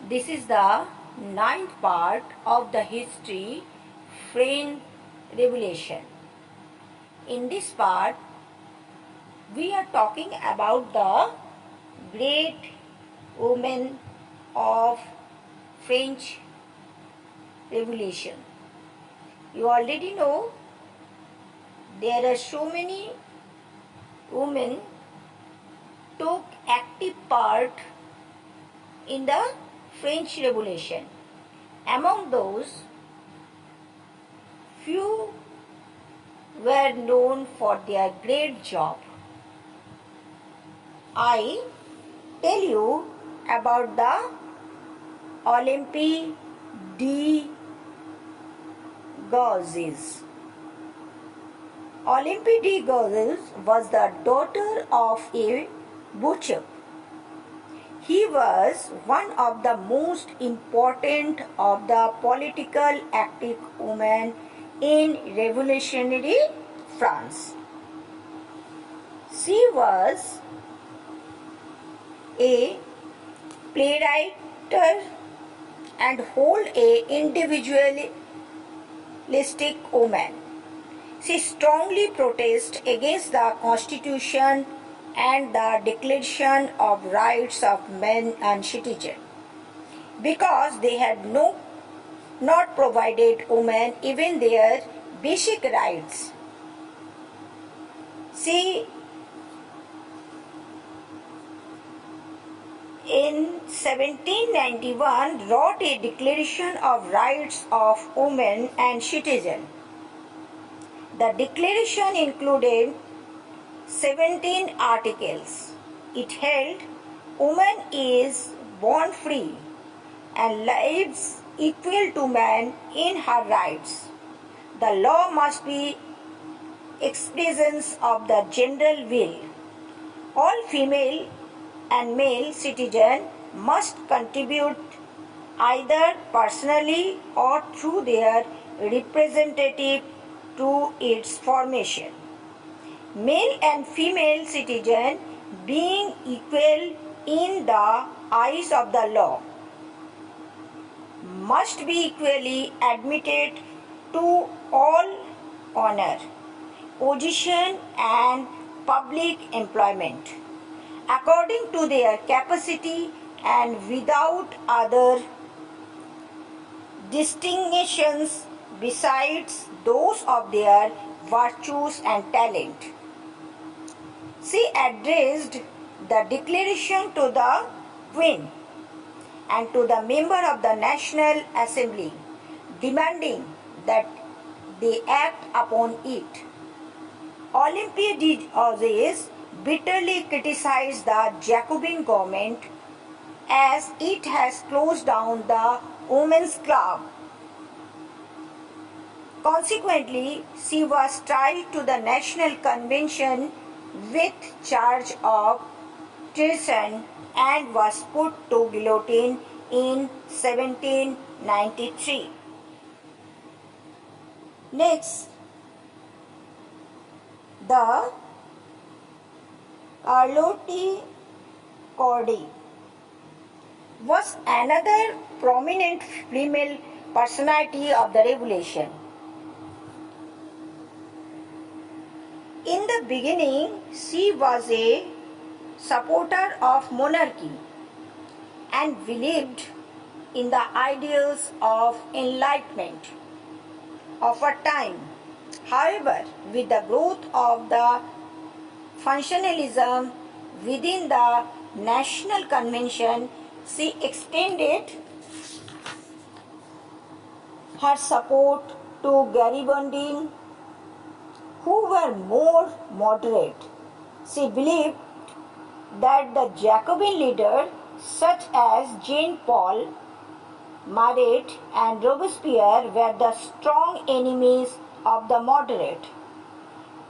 This is the ninth part of the history French Revolution. In this part, we are talking about the great women of French Revolution. You already know there are so many women took active part in the French Revolution. Among those, few were known for their great job. I tell you about the Olympe de Gouges. Olympe de Gouges was the daughter of a butcher. He was one of the most important of the political active women in revolutionary France. She was a playwright and hold a individualistic woman. She strongly protested against the Constitution and the Declaration of Rights of Men and Citizens because they had not provided women even their basic rights. She in 1791 wrote a Declaration of Rights of Women and Citizens. The declaration included 17 articles. It held woman is born free and lives equal to man in her rights. The law must be expressions of the general will. All female and male citizens must contribute either personally or through their representative to its formation. Male and female citizens being equal in the eyes of the law must be equally admitted to all honor, position and public employment according to their capacity and without other distinctions besides those of their virtues and talent. She addressed the declaration to the Queen and to the member of the National Assembly, demanding that they act upon it. Olympe de Gouges bitterly criticized the Jacobin government as it has closed down the Women's Club. Consequently, she was tried to the National Convention with charge of treason and was put to guillotine in 1793. Next, the Charlotte Corday was another prominent female personality of the Revolution. In the beginning, she was a supporter of monarchy and believed in the ideals of enlightenment of her time. However, with the growth of the functionalism within the National Convention, she extended her support to Garibaldine, who were more moderate. She believed that the Jacobin leaders such as Jean-Paul Marat and Robespierre were the strong enemies of the moderate.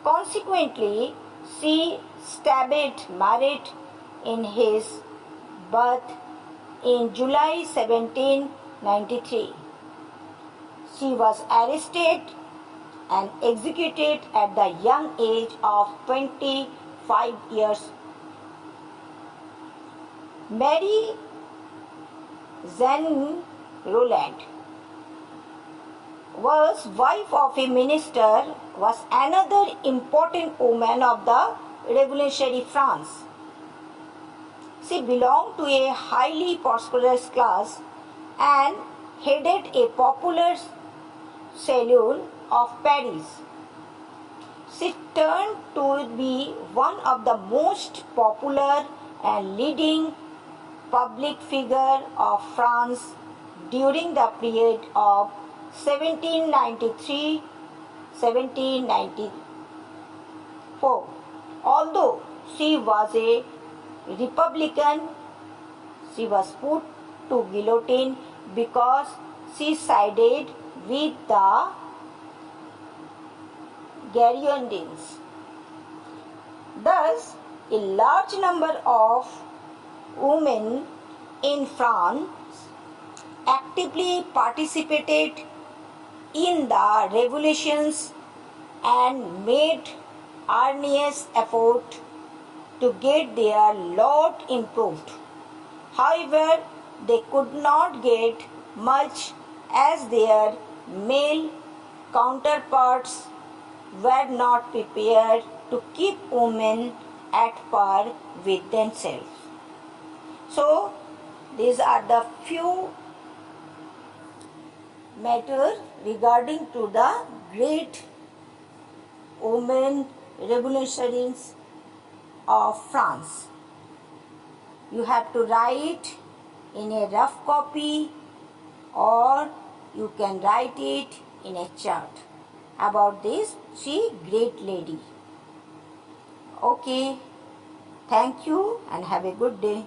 Consequently, she stabbed Marat in his birth in July 1793. She was arrested and executed at the young age of 25 years. Marie Jeanne Roland was wife of a minister, was another important woman of the revolutionary France. She belonged to a highly prosperous class and headed a popular saloon of Paris. She turned to be one of the most popular and leading public figure of France during the period of 1793-1794. Although she was a Republican, she was put to guillotine because she sided with the Girondins. Thus, a large number of women in France actively participated in the revolutions and made earnest effort to get their lot improved. However, they could not get much as their male counterparts were not prepared to keep women at par with themselves. So, these are the few matters regarding to the great women revolutionaries of France. You have to write in a rough copy or you can write it in a chart about this great lady. Okay, thank you and have a good day.